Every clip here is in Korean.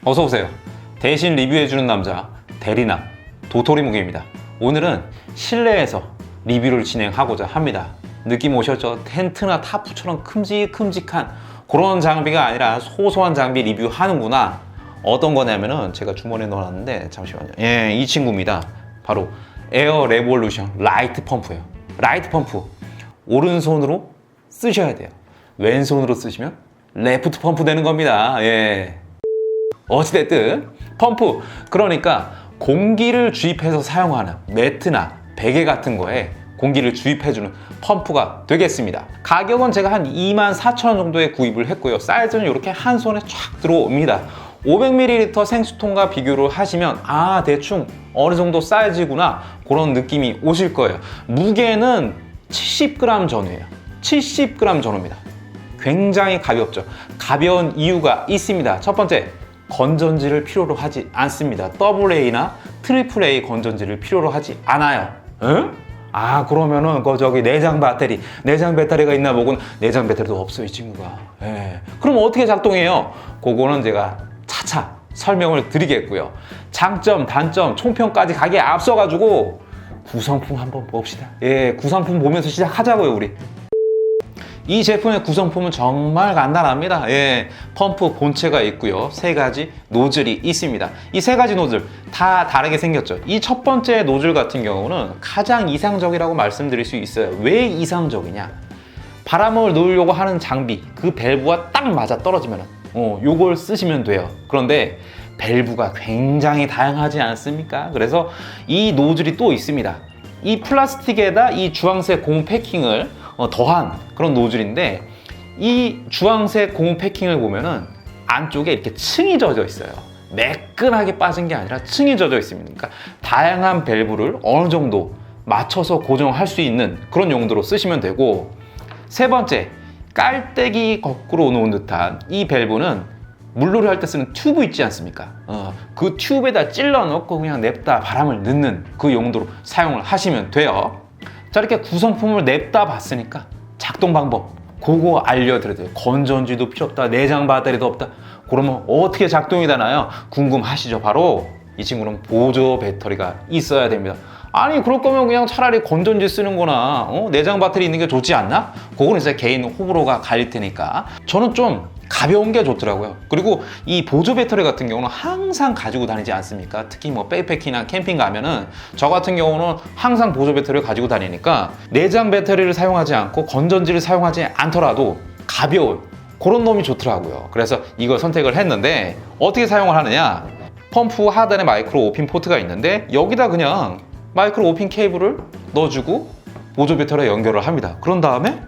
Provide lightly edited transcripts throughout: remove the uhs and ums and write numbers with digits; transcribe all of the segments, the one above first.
어서오세요. 대신 리뷰해주는 남자 대리남 도토리묵입니다. 오늘은 실내에서 리뷰를 진행하고자 합니다. 느낌 오셨죠? 텐트나 타프처럼 큼직큼직한 그런 장비가 아니라 소소한 장비 리뷰하는구나. 어떤 거냐면은 제가 주머니에 넣어놨는데 잠시만요. 예, 이 친구입니다. 바로 에어 레볼루션 라이트 펌프예요. 라이트 펌프 오른손으로 쓰셔야 돼요. 왼손으로 쓰시면 레프트 펌프 되는 겁니다. 예. 어찌됐든 펌프, 그러니까 공기를 주입해서 사용하는 매트나 베개 같은 거에 공기를 주입해주는 펌프가 되겠습니다. 가격은 제가 한 24,000원 정도에 구입을 했고요. 사이즈는 이렇게 한 손에 쫙 들어옵니다. 500ml 생수통과 비교를 하시면 대충 어느 정도 사이즈구나 그런 느낌이 오실 거예요. 무게는 70g 전후예요. 70g 전후입니다. 굉장히 가볍죠. 가벼운 이유가 있습니다. 첫 번째, 건전지를 필요로 하지 않습니다. AA나 AAA 건전지를 필요로 하지 않아요. 응? 그러면은 저기 내장 배터리가 있나 보군. 내장 배터리도 없어요, 이 친구가. 예. 그럼 어떻게 작동해요? 그거는 제가 차차 설명을 드리겠고요. 장점, 단점, 총평까지 가기에 앞서가지고 구성품 한번 봅시다. 예, 구성품 보면서 시작하자고요, 우리. 이 제품의 구성품은 정말 간단합니다. 예, 펌프 본체가 있고요. 3가지 노즐이 있습니다. 이 3가지 노즐 다 다르게 생겼죠. 이 첫 번째 노즐 같은 경우는 가장 이상적이라고 말씀드릴 수 있어요. 왜 이상적이냐? 바람을 넣으려고 하는 장비, 그 밸브와 딱 맞아 떨어지면 요걸 쓰시면 돼요. 그런데 밸브가 굉장히 다양하지 않습니까? 그래서 이 노즐이 또 있습니다. 이 플라스틱에다 이 주황색 고무 패킹을 더한 그런 노즐인데, 이 주황색 고무 패킹을 보면은 안쪽에 이렇게 층이 젖어 있어요. 매끈하게 빠진 게 아니라 층이 젖어 있습니다. 그러니까 다양한 밸브를 어느 정도 맞춰서 고정할 수 있는 그런 용도로 쓰시면 되고, 세 번째, 깔때기 거꾸로 놓은 듯한 이 밸브는 물놀이 할 때 쓰는 튜브 있지 않습니까? 그 튜브에다 찔러 넣고 그냥 냅다 바람을 넣는 그 용도로 사용을 하시면 돼요. 자, 이렇게 구성품을 냅다 봤으니까 작동 방법 그거 알려드려야 돼요. 건전지도 필요 없다, 내장 배터리도 없다. 그러면 어떻게 작동이 되나요? 궁금하시죠? 바로 이 친구는 보조 배터리가 있어야 됩니다. 아니, 그럴 거면 그냥 차라리 건전지 쓰는 거나 내장 배터리 있는 게 좋지 않나? 그거는 이제 개인 호불호가 갈릴 테니까 저는 좀 가벼운 게 좋더라고요. 그리고 이 보조 배터리 같은 경우는 항상 가지고 다니지 않습니까? 특히 뭐 백패킹이나 캠핑 가면은 저 같은 경우는 항상 보조 배터리를 가지고 다니니까 내장 배터리를 사용하지 않고 건전지를 사용하지 않더라도 가벼운 그런 놈이 좋더라고요. 그래서 이걸 선택을 했는데, 어떻게 사용을 하느냐? 펌프 하단에 마이크로 오핀 포트가 있는데 여기다 그냥 마이크로 오핀 케이블을 넣어주고 보조 배터리에 연결을 합니다. 그런 다음에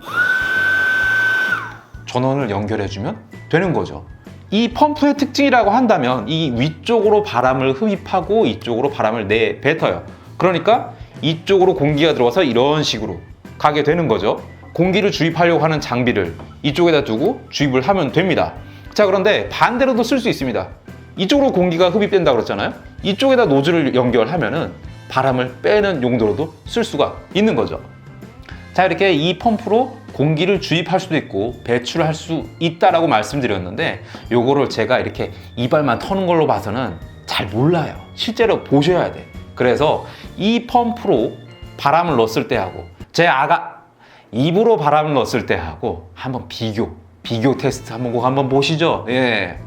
전원을 연결해주면 되는 거죠. 이 펌프의 특징이라고 한다면 이 위쪽으로 바람을 흡입하고 이쪽으로 바람을 내뱉어요. 그러니까 이쪽으로 공기가 들어와서 이런 식으로 가게 되는 거죠. 공기를 주입하려고 하는 장비를 이쪽에다 두고 주입을 하면 됩니다. 자, 그런데 반대로도 쓸 수 있습니다. 이쪽으로 공기가 흡입된다 그랬잖아요. 이쪽에다 노즐을 연결하면은 바람을 빼는 용도로도 쓸 수가 있는 거죠. 자, 이렇게 이 펌프로 공기를 주입할 수도 있고 배출할 수 있다라고 말씀드렸는데, 요거를 제가 이렇게 이발만 터는 걸로 봐서는 잘 몰라요. 실제로 보셔야 돼. 그래서 이 펌프로 바람을 넣었을 때하고 제 입으로 바람을 넣었을 때하고 한번 비교 테스트 한번 보시죠. 예.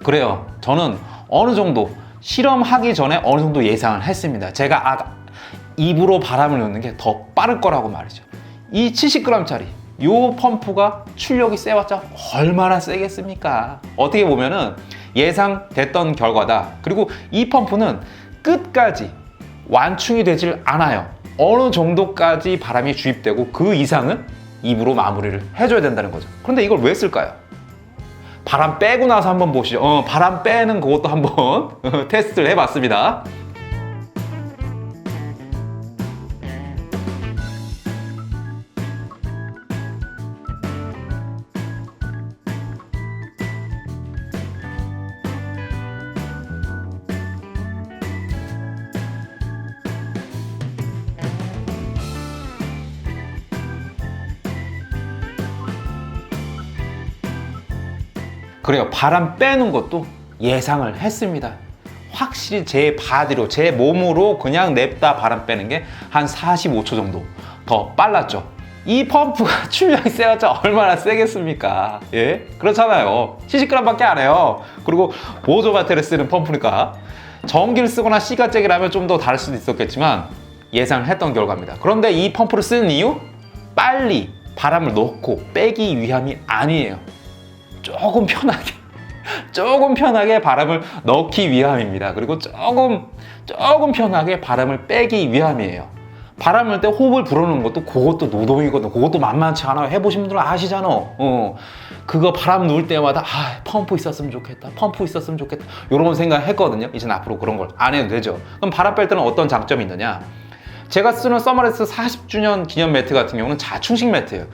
그래요. 저는 어느 정도 실험하기 전에 어느 정도 예상을 했습니다. 제가 입으로 바람을 넣는 게 더 빠를 거라고 말이죠. 이 70g짜리 요 펌프가 출력이 세봤자 얼마나 세겠습니까? 어떻게 보면은 예상됐던 결과다. 그리고 이 펌프는 끝까지 완충이 되질 않아요. 어느 정도까지 바람이 주입되고 그 이상은 입으로 마무리를 해줘야 된다는 거죠. 그런데 이걸 왜 쓸까요? 바람 빼고 나서 한번 보시죠. 바람 빼는 그것도 한번 테스트를 해봤습니다. 그래요. 바람 빼는 것도 예상을 했습니다. 확실히 제 바디로, 제 몸으로 그냥 냅다 바람 빼는 게 한 45초 정도 더 빨랐죠. 이 펌프가 출력이 세봤자 얼마나 세겠습니까? 예? 그렇잖아요. 70g밖에 안 해요. 그리고 보조 배터리 쓰는 펌프니까 전기를 쓰거나 C가잭이라면 좀 더 다를 수도 있었겠지만 예상을 했던 결과입니다. 그런데 이 펌프를 쓰는 이유? 빨리 바람을 넣고 빼기 위함이 아니에요. 조금 편하게 바람을 넣기 위함입니다. 그리고 조금 편하게 바람을 빼기 위함이에요. 바람 넣을 때 호흡을 불어넣는 것도 그것도 노동이거든. 그것도 만만치 않아요. 해보신 분들은 아시잖아. 그거 바람 넣을 때마다 펌프 있었으면 좋겠다. 펌프 있었으면 좋겠다. 이런 생각 했거든요. 이제는 앞으로 그런 걸 안 해도 되죠. 그럼 바람 뺄 때는 어떤 장점이 있느냐? 제가 쓰는 서머레스 40주년 기념 매트 같은 경우는 자충식 매트예요.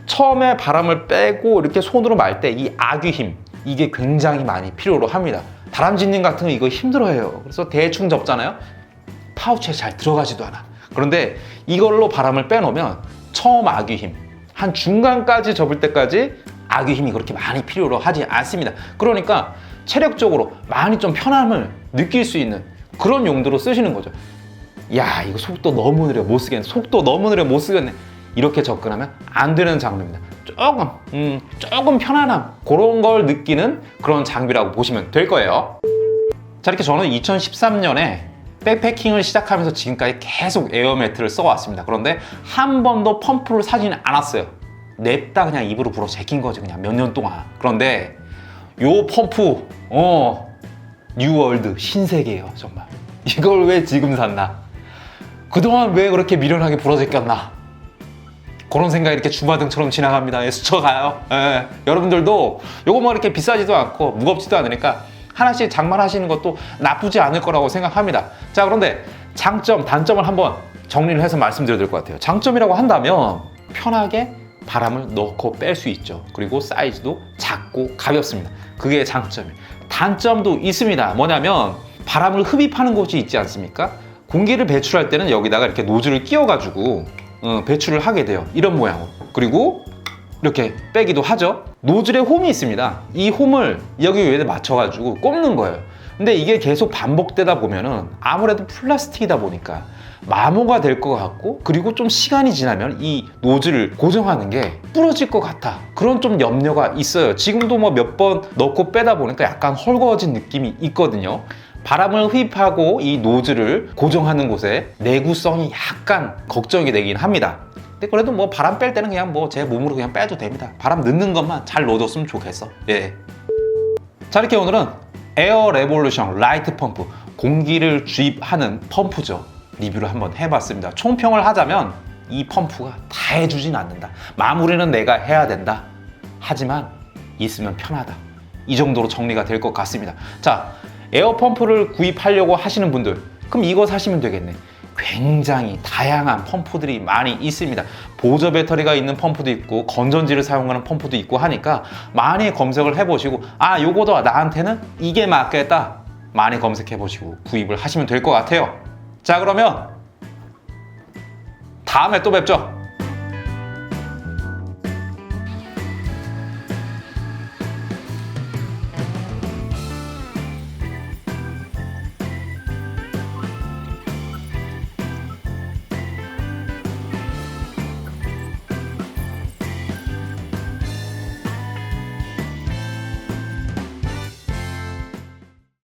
처음에 바람을 빼고 이렇게 손으로 말 때 이 아귀 힘, 이게 굉장히 많이 필요로 합니다. 다람쥐님 같은 거 이거 힘들어해요. 그래서 대충 접잖아요. 파우치에 잘 들어가지도 않아. 그런데 이걸로 바람을 빼놓으면 처음 아귀 힘, 한 중간까지 접을 때까지 아귀 힘이 그렇게 많이 필요로 하지 않습니다. 그러니까 체력적으로 많이 좀 편함을 느낄 수 있는 그런 용도로 쓰시는 거죠. 야, 이거 속도 너무 느려 못 쓰겠네. 이렇게 접근하면 안 되는 장비입니다. 조금 편안함, 그런 걸 느끼는 그런 장비라고 보시면 될 거예요. 자, 이렇게 저는 2013년에 백패킹을 시작하면서 지금까지 계속 에어매트를 써왔습니다. 그런데 한 번도 펌프를 사지는 않았어요. 냅다 그냥 입으로 불어 제낀 거지, 그냥 몇 년 동안. 그런데 요 펌프, 뉴월드, 신세계예요, 정말. 이걸 왜 지금 샀나? 그동안 왜 그렇게 미련하게 불어 제꼈나? 그런 생각이 이렇게 주마등처럼 지나갑니다. 스쳐가요. 여러분들도 요거 뭐 이렇게 비싸지도 않고 무겁지도 않으니까 하나씩 장만하시는 것도 나쁘지 않을 거라고 생각합니다. 자, 그런데 장점, 단점을 한번 정리를 해서 말씀드려야 될 것 같아요. 장점이라고 한다면 편하게 바람을 넣고 뺄 수 있죠. 그리고 사이즈도 작고 가볍습니다. 그게 장점이에요. 단점도 있습니다. 뭐냐면 바람을 흡입하는 곳이 있지 않습니까? 공기를 배출할 때는 여기다가 이렇게 노즐을 끼워가지고 배출을 하게 돼요. 이런 모양으로. 그리고 이렇게 빼기도 하죠. 노즐에 홈이 있습니다. 이 홈을 여기 위에 맞춰가지고 꼽는 거예요. 근데 이게 계속 반복되다 보면은 아무래도 플라스틱이다 보니까 마모가 될 것 같고, 그리고 좀 시간이 지나면 이 노즐을 고정하는 게 부러질 것 같아. 그런 좀 염려가 있어요. 지금도 뭐 몇 번 넣고 빼다 보니까 약간 헐거워진 느낌이 있거든요. 바람을 흡입하고 이 노즐을 고정하는 곳에 내구성이 약간 걱정이 되긴 합니다. 근데 그래도 뭐 바람 뺄 때는 그냥 뭐 제 몸으로 그냥 빼도 됩니다. 바람 넣는 것만 잘 넣어줬으면 좋겠어. 예. 자, 이렇게 오늘은 에어 레볼루션 라이트 펌프, 공기를 주입하는 펌프죠. 리뷰를 한번 해봤습니다. 총평을 하자면 이 펌프가 다 해주진 않는다. 마무리는 내가 해야 된다. 하지만 있으면 편하다. 이 정도로 정리가 될 것 같습니다. 자, 에어펌프를 구입하려고 하시는 분들, 그럼 이거 사시면 되겠네. 굉장히 다양한 펌프들이 많이 있습니다. 보조 배터리가 있는 펌프도 있고 건전지를 사용하는 펌프도 있고 하니까 많이 검색을 해보시고, 요거도 나한테는 이게 맞겠다, 많이 검색해보시고 구입을 하시면 될 것 같아요. 자, 그러면 다음에 또 뵙죠.